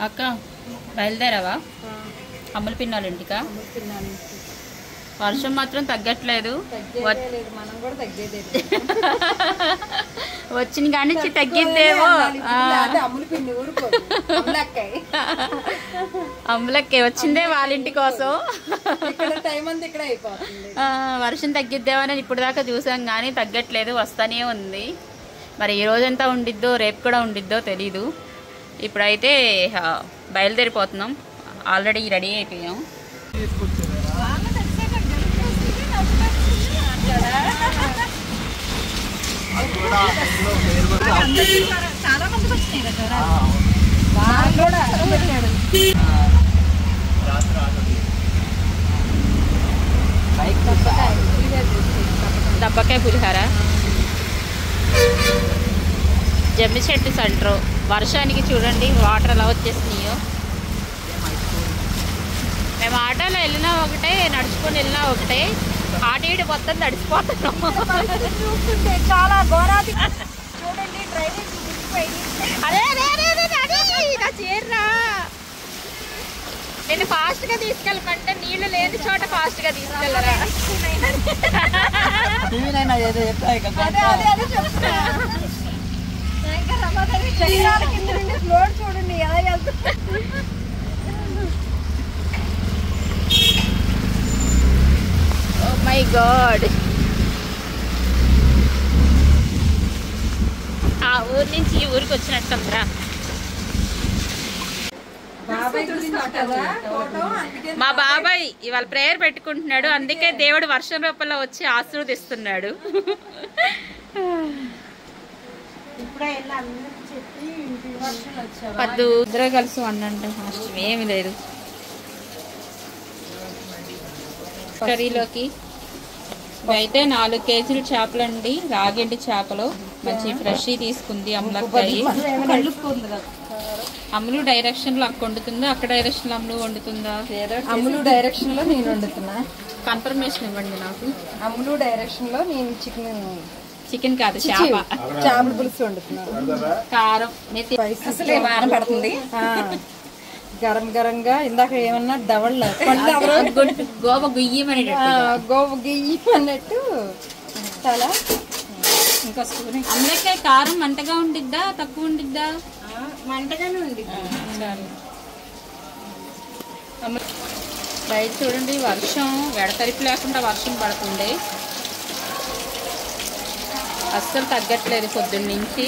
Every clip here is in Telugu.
అక్క బయలుదేరావా? అమ్ములు పిన్నాలు ఇంటికా? వర్షం మాత్రం తగ్గట్లేదు. వచ్చిన కాడి నుంచి తగ్గిద్దేమో. అమ్ములక్కే వచ్చిందే వాళ్ళ ఇంటి కోసం. వర్షం తగ్గిద్దేమో అని ఇప్పుడు దాకా చూసాం కానీ తగ్గట్లేదు, వస్తానే ఉంది. మరి ఈ రోజంతా ఉండిద్దో రేపు కూడా ఉండిద్దో తెలీదు. ఇప్పుడైతే బయలుదేరిపోతున్నాం. ఆల్రెడీ రెడీ అయిపోయాం. చాలా మందికి వచ్చినాయి కదా. దబ్బకాయ పులిహార, జమ్మి చెట్టు సెంటర్. వర్షానికి చూడండి వాటర్ ఎలా వచ్చేసినాయో. మేము ఆటోలో వెళ్ళినా ఒకటే, నడుచుకొని వెళ్ళినా ఒకటే. ఆట ఇటు మొత్తం నడిచిపోతున్నాం. చాలా ఘోరాది చూడండి. డ్రైనేజ్ అదే నా చీర్రా. నేను ఫాస్ట్ గా తీసుకెళ్ళమంటే నీళ్లు లేని చోట ఫాస్ట్ గా తీసుకెళ్ళరా. ఫ్లోర్ చూడండి ఎలా వెళ్తుంది. Oh my god. ఆ ఊరు నుంచి ఈ ఊరికి వచ్చినట్టుందిరా. మా బాబాయ్ ఇవాళ ప్రేయర్ పెట్టుకుంటున్నాడు, అందుకే దేవుడు వర్షం రూపంలో వచ్చి ఆశీర్వదిస్తున్నాడు. పద్దు ఇద్దరు కలిసి వండండి, నష్టం ఏమి లేదు. కర్రీలోకి అయితే 4 కేజీలు చేపలు అండి, రాగంటి చేపలు మంచి ఫ్రెష్ తీసుకుంది. అమ్ములు డైరెక్షన్ లో అక్క వండుతుందా, అక్క డైరెక్షన్ లో అమ్ములు వండుతుందా? అమ్ములు డైరెక్షన్ లో నేను వండుతున్నా. కన్ఫర్మేషన్ ఇవ్వండి నాకు. అమ్ములు డైరెక్షన్ లో నేను చికెన్ కాదు చేపల పులుసు వండుతున్నా. కారం అసలు వారం పడుతుంది. గరం గరంగా ఇందాక ఏమన్నా దవళ్ళ గోవ గుయ్యమని అన్నట్టు చాలా. ఇంకా అందుకే కారం మంటగా ఉండిద్దా తక్కువ ఉండిద్దా? మంటగానే ఉంది. బయట చూడండి వర్షం ఎడతెరిపి లేకుండా వర్షం పడుతుంది. అస్సలు తగ్గట్లేదు పొద్దున్న నుంచి.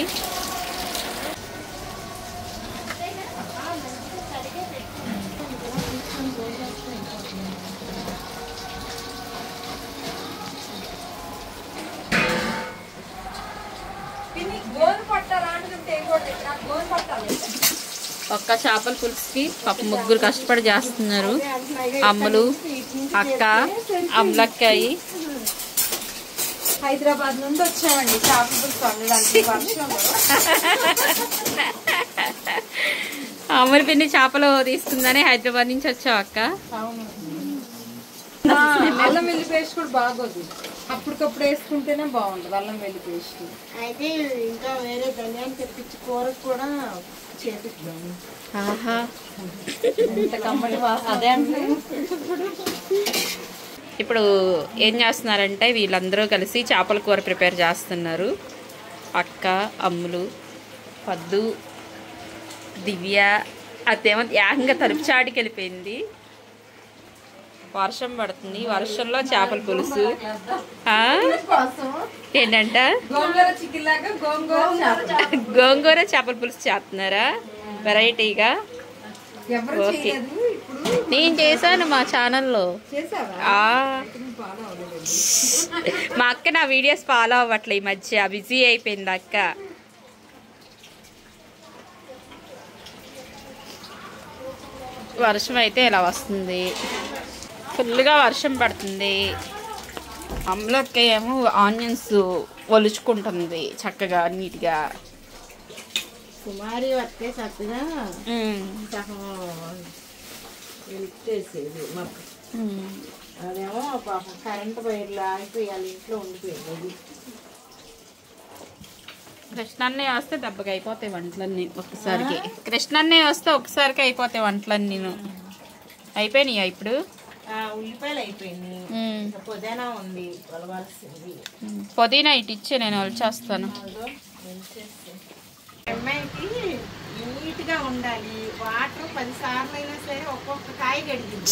ఒక్క చేపల పులుసుకి పాప ముగ్గురు కష్టపడి చేస్తున్నారు. అమ్ములు, అక్క, అమ్ములక్కాయి. హైదరాబాద్ నుండి వచ్చామండి చేపల పులుసు వండడానికి వర్షంలో. అమ్ములు పిన్ని చేపలు తీసుకుందని హైదరాబాద్ నుంచి వచ్చావు అక్క. అవును. అల్లం వెల్లి పేస్ట్ కూడా బాగోదు, అప్పటికప్పుడు వేసుకుంటేనే బాగుంటుంది అల్లం వెల్లి పేస్ట్. అయితే ఇంకా వేరే ధనియాలు తెప్పించి కూరకు కూడా చేపిస్తాము. అదే అంటే ఇప్పుడు ఏం చేస్తున్నారంటే వీళ్ళందరూ కలిసి చేపల కూర ప్రిపేర్ చేస్తున్నారు. అక్క, అమ్ములు, పద్దు, దివ్య. అదేమో ఏకంగా తలుపు చాటుకి వెళ్ళిపోయింది. వర్షం పడుతుంది, వర్షంలో చేపల పులుసు. ఏంటంట గోంగూర చేపల పులుసు చేస్తున్నారా వెరైటీగా? ఓకే, నేను చేశాను మా ఛానల్లో. మా అక్క నా వీడియోస్ ఫాలో అవ్వట్లే ఈ మధ్య, బిజీ అయిపోయింది అక్క. వర్షం అయితే ఇలా వస్తుంది, ఫుల్గా వర్షం పడుతుంది. అమ్ములక్క ఏమో ఆనియన్స్ ఒలుచుకుంటుంది చక్కగా నీట్గా. కుమారి వస్తే చక్కగా సగం వెలిపేసేది మాకు. అదేమో పాపం కరెంటు వైర్లు ఆగిపోయాలి, ఇంట్లో ఉండిపోయింది. కృష్ణన్నే వస్తే దెబ్బకి అయిపోతాయి వంటలన్నీ ఒక్కసారికి. కృష్ణన్నే వస్తే ఒక్కసారికి అయిపోతాయి వంటలన్నీ. అయిపోయినాయా ఇప్పుడు? ఉల్లిపాయలు అయిపోయినాయి. పుదీనా ఉంది వలవాల్సింది. పుదీనా ఇటు ఇచ్చే నేను వచ్చేస్తాను. అమ్మాయికి నీట్ గా ఉండాలి. వాటర్ 10 సార్లు అయినా సరే ఒక్కొక్క కాయ గడిగింది.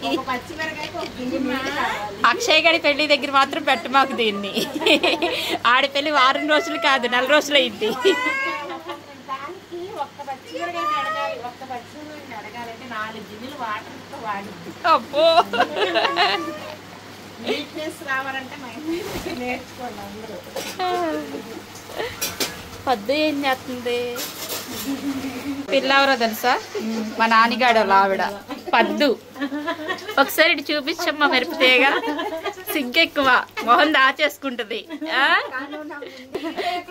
ఒక పచ్చిమిరకాయకి ఒక గింజ కావాలి. అక్షయ్ గడి పెళ్లి దగ్గర మాత్రం పెట్ట మాకు దీన్ని. ఆడి పెళ్లి 6 రోజులు కాదు 4 రోజులు అయింది. దానికి ఒక్క పచ్చిమిరకాయని అడగాలి. ఒక్క పచ్చిమిరకాయని అడగాలంటే 4 గిన్నెలు వాటర్ తో వాడిద్ది. అబ్బో నీట్నెస్ రావాలంటే నేర్చుకోండి అందరూ. పద్దు ఏం చేస్తుంది? పిల్లవరో తెలుసా? మా నాన్నగాడు ఆవిడ పద్దు. ఒకసారి ఇటు చూపించమ్మా మెరుపుతేగా. సిగ్గెక్కువ, మొహం దాచేసుకుంటది.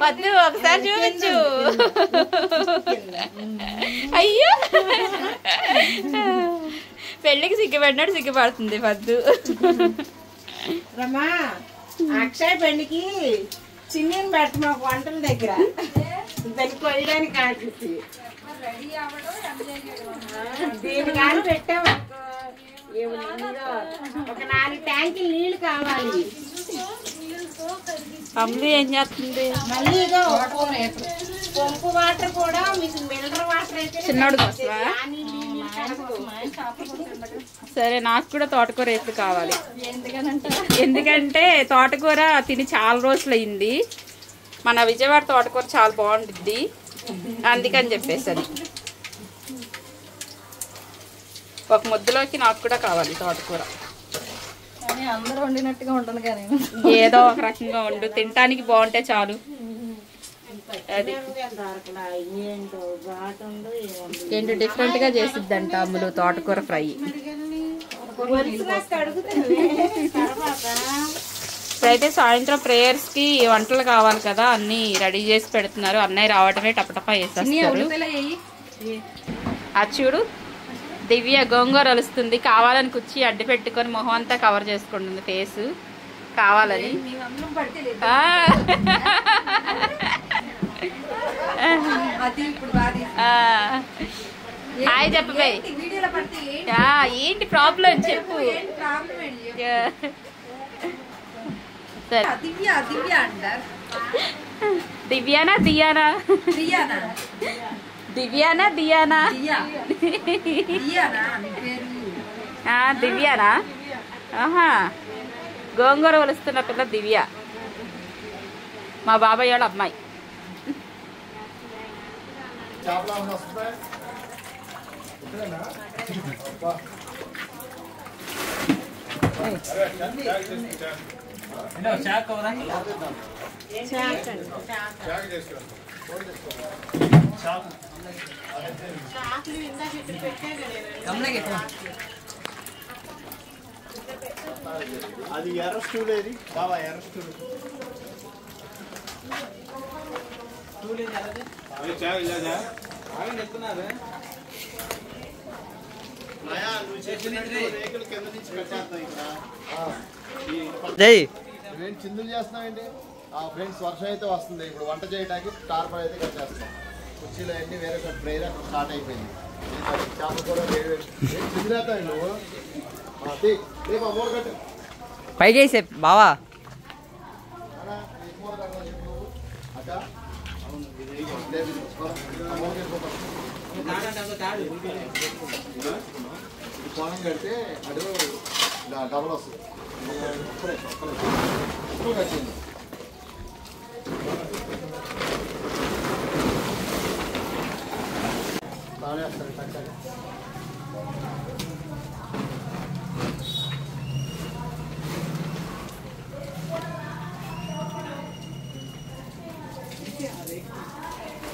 పద్దు ఒకసారి చూపించు. అయ్యో పెళ్ళికి సిగ్గుపడినాడు, సిగ్గుపడుతుంది పద్దు. రమా అక్షయ్ పెళ్లికి చిన్నీని పెట్ట మాకు వంటల దగ్గర దాన్ని కొయ్యడానికి కాల్చి దీని కానీ పెట్టామనుకో ఒక 4 ట్యాంకులు నీళ్లు కావాలి. అమ్ములు ఏం చేస్తుంది? మళ్ళీ పంపు వాటర్ కూడా మీకు మినరల్ వాటర్ అయితే చిన్నోడు కోసమా? సరే నాకు కూడా తోటకూర ఎప్పుడు కావాలి. ఎందుకంటే తోటకూర తిని చాలా రోజులు అయింది. మన విజయవాడ తోటకూర చాలా బాగుంటుంది, అందుకని చెప్పేసి అది ఒక ముద్దలోకి నాకు కూడా కావాలి తోటకూర. అందరూ వండినట్టుగా ఉండను కానీ ఏదో ఒక రకంగా వండు, తినటానికి బాగుంటే చాలు. అది ఏంటో డిఫరెంట్ గా చేసిద్దంట అమ్ములు తోటకూర ఫ్రై. ఇప్పుడైతే సాయంత్రం ప్రేయర్స్ కి వంటలు కావాలి కదా, అన్ని రెడీ చేసి పెడుతున్నారు. అన్నయ్య రావటమే టపటపా వేసేస్తారు. అది చూడు దివ్య గోంగూర వలుస్తుంది. కావాలని కుర్చీ అడ్డు పెట్టుకొని మొహం అంతా కవర్ చేసుకుంటుంది ఫేస్ కావాలని. హాయ్ చెప్పబాయ్. ఏంటి ప్రాబ్లం చెప్పు. దివ్యానా దియానా? దివ్యానా దియానా? దివ్యానా? ఆహా, గోంగూర వలుస్తున్న పిల్ల దివ్య, మా బాబాయ్ వాళ్ళ అమ్మాయి. అది ఎర్ర స్టూల్ ఏది బాబా? ఎర్ర స్టూల్ రేకులు కింద నుంచి పెట్టేస్తాం. ఇక్కడ చిందులు చేస్తున్నామండి. ఫ్రెండ్స్ వర్షం అయితే వస్తుంది. ఇప్పుడు వంట చేయడానికి టార్పర్ అయితే కట్టేస్తాం. కుర్చీలు అన్నీ వేరే ప్రేయర్ అక్కడ స్టార్ట్ అయిపోయింది. చేపలు కూడా చిందులేస్తాయి. నువ్వు మూడు కట్టు పై చేసే బావా. కోణం కడితే అటు డబల్ వస్తుంది. కట్టింది తాడేస్తారు కట్టాలి.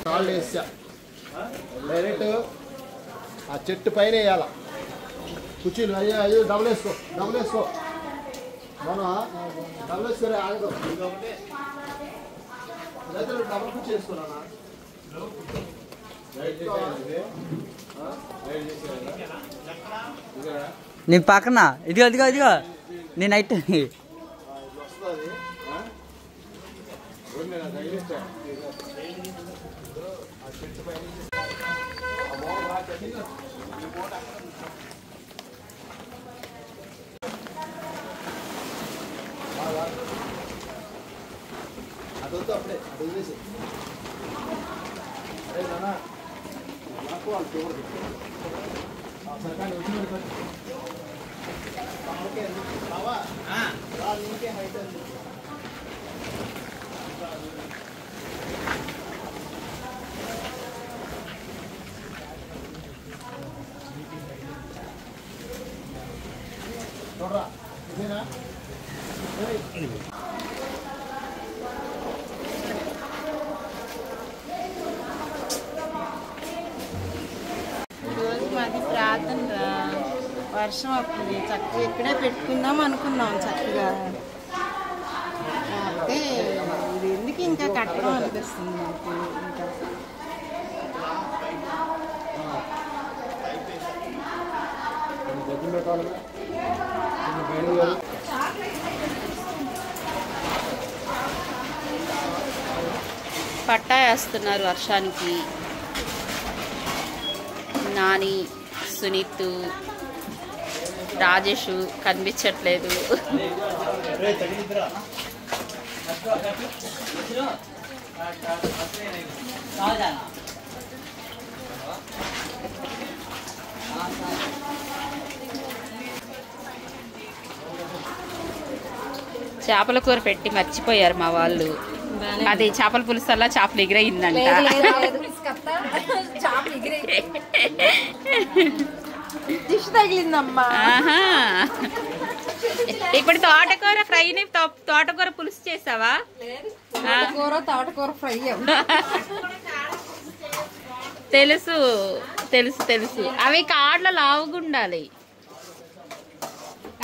కాళ్ళు వేసా డైరెక్ట్ ఆ చెట్టు పైన వేయాల కుర్చీలు. అయ్యో డబుల్ వేసుకో, డబుల్ వేసుకో. మనం డబుల్ వేసుకునే ఆగదు. డబుల్ కుర్చీ వేసుకున్నా నీ పక్కన ఇదిగో ఇదిగో ఇదిగో నేను నైట్ వస్తుంది. అదొద్దు అప్పుడే అది వదిలేసి అరే నాన్న నాకు వాళ్ళు చూడదు సరికాని వచ్చిన ఓకే బావా నీకే హైట్ అండి చూడరా ఇదేనా ఈరోజు మాది ప్రార్థన రా. వర్షం వస్తుంది చక్కగా ఇక్కడే పెట్టుకుందాం అనుకున్నాం చక్కగా. అయితే ఇది ఎందుకు ఇంకా కట్టడం అనిపిస్తుంది నాకు ఇంకా. పట్టా వేస్తున్నారు వర్షానికి. నాని, సునీత్, రాజేష్ కనిపించట్లేదు. చేపల కూర పెట్టి మర్చిపోయారు మా వాళ్ళు. అది చేపల పులుసు అలా చేపలు ఎగిరైందంట. దిష్టి తగిలిందమ్మా. ఇప్పుడు తోటకూర ఫ్రైని తోటకూర పులుసు చేసావా? తోటకూర ఫ్రై తెలుసు తెలుసు తెలుసు. అవి కాడ్ల లావుగుండాలి.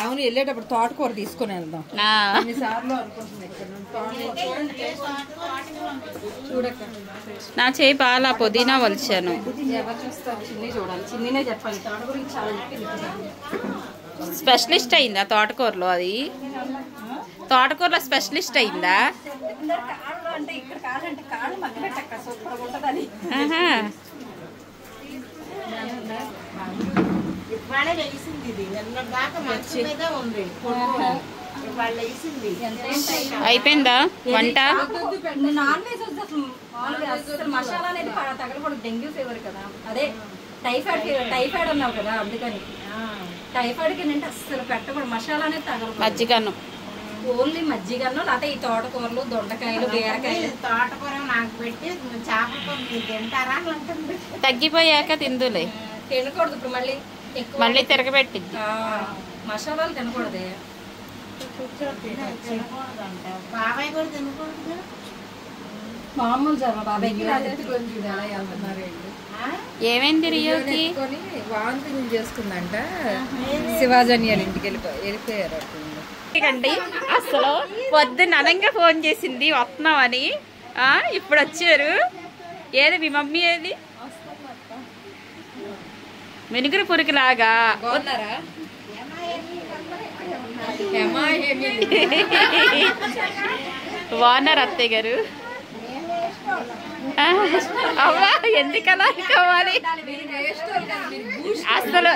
అవును, వెళ్ళేటప్పుడు తోటకూర తీసుకుని వెళ్దాం. నా చేయి బాగా పుదీనా వలిచాను. స్పెషలిస్ట్ అయిందా తోటకూరలో? అది తోటకూరలో స్పెషలిస్ట్ అయిందా? ఇవాళ వేసింది ఇది, దాకా మంచి మీద ఉంది. ఇవాళ వేసింది. అయిపోయిందా వంట? నాన్ వెజ్ అసలు మసాలా అనేది తగలకూడదు. డెంగ్యూ ఫీవర్ కదా, అదే టైఫాయిడ్ అన్నావు కదా, అందుకని టైఫాయిడ్ కి ఏంటంటే అసలు పెట్టకూడదు. మసాలా అనేది తగలకూడదు. మజ్జిగన్నం, ఓన్లీ మజ్జిగన్నం, లేకపోతే ఈ తోటకూరలు, దొండకాయలు, బీరకాయలు. తోటకూర నాకు పెట్టి చేపల కూర తింటారా అని అంటుంది. తగ్గిపోయాక తిందులే. తినకూడదు ఇప్పుడు మళ్ళీ ఎక్కువ. మళ్ళీ తిరగబెట్టింది. మసాలాలు తినకూడదే. బాబాయ్ కూడా తినకూడదు. మామూలు జరమ బాబాయ్కి ఏమైంది రియోకి? వాంతిని చేసుకుందంట. శివాజన్యాల ఇంటికి వెళ్ళిపోయారు. అసలు పొద్దున్న అనంగా ఫోన్ చేసింది వస్తున్నామని. ఇప్పుడు వచ్చారు. ఏది మీ మమ్మీ? ఏది వెనుకరు పురికి లాగా బాగున్నారు అత్తయ్య గారు. అవ్వా ఎందుకలా అనుకోవాలి? అసలు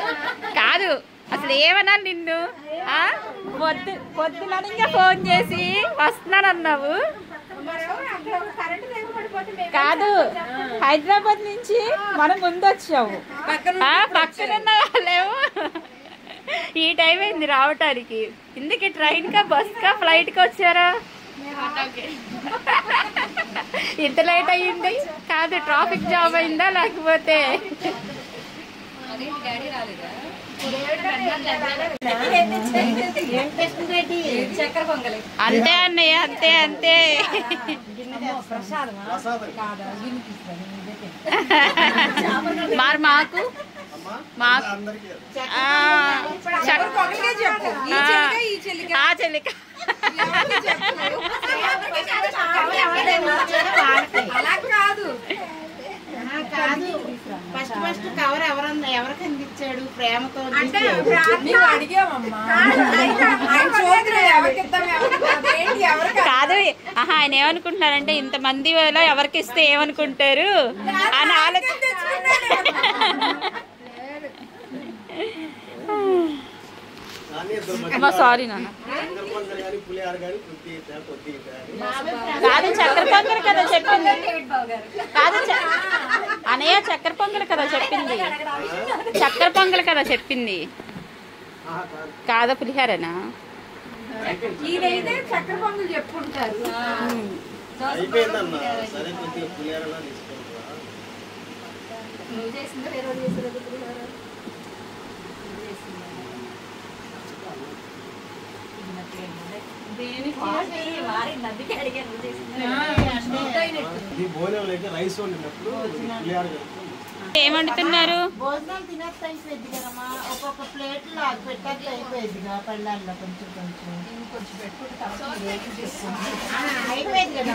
కాదు, అసలు ఏమన్నా నిన్ను పొద్దునగా ఫోన్ చేసి వస్తున్నానన్నావు. కాదు, హైదరాబాద్ నుంచి మనం ముందు వచ్చాము. పక్కనున్న వాళ్ళేమో ఈ టైం అయింది రావటానికి. ఇందుకే ట్రైన్ కా, బస్ కా, ఫ్లైట్ కా వచ్చారా? ఇంత లేట్ అయ్యింది. కాదు, ట్రాఫిక్ జామ్ అయిందా లేకపోతే? అంతే అన్నయ్య, అంతే అంతే. మరి మాకు చెల్లిక కాదు, ఫస్ట్ కవర్ ఎవరికి అందించాడు? ప్రేమతో కాదు. ఆయన ఏమనుకుంటున్నారంటే ఇంతమంది ఎవరికి ఇస్తే ఏమనుకుంటారు అని ఆలోచన. అమ్మ సారీ నాన్న. కాదు చక్కెర పొంగల్ కదా చెప్పింది. కాదు అనయ్య చక్కెర పొంగల్ కదా చెప్పింది. చక్కెర పొంగల్ కదా చెప్పింది. కాదా పులిహారేనా? ఈయనైతే చక్కెర పొంగల్ చెప్పుకుంటారు. నువ్వు చేసిందో వేరే వాళ్ళు చేసారు పులిహార. ఏం వండుతున్నారు? భోజనాలు తినేస్తే అయిపోయింది కదమ్మా. ఒక్కొక్క ప్లేట్ లో పెట్టాక అయిపోయింది పళ్ళల్లో కొంచెం కొంచెం అయిపోయింది కదా.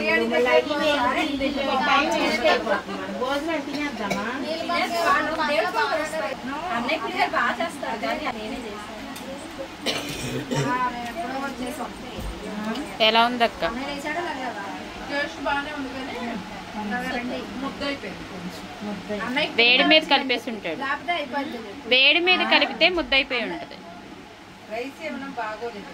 భోజనాలు తినేద్దామా? అన్నయ్య పులిహార బాగా చేస్తారు కానీ నేనే చేస్తాను. ఎలా ఉంది అక్క? వేడి మీద కలిపేసి ఉంటాడు. వేడి మీద కలిపితే ముద్దయిపోయి ఉంటది. రైస్ ఏమన్నా బాగోలేదు.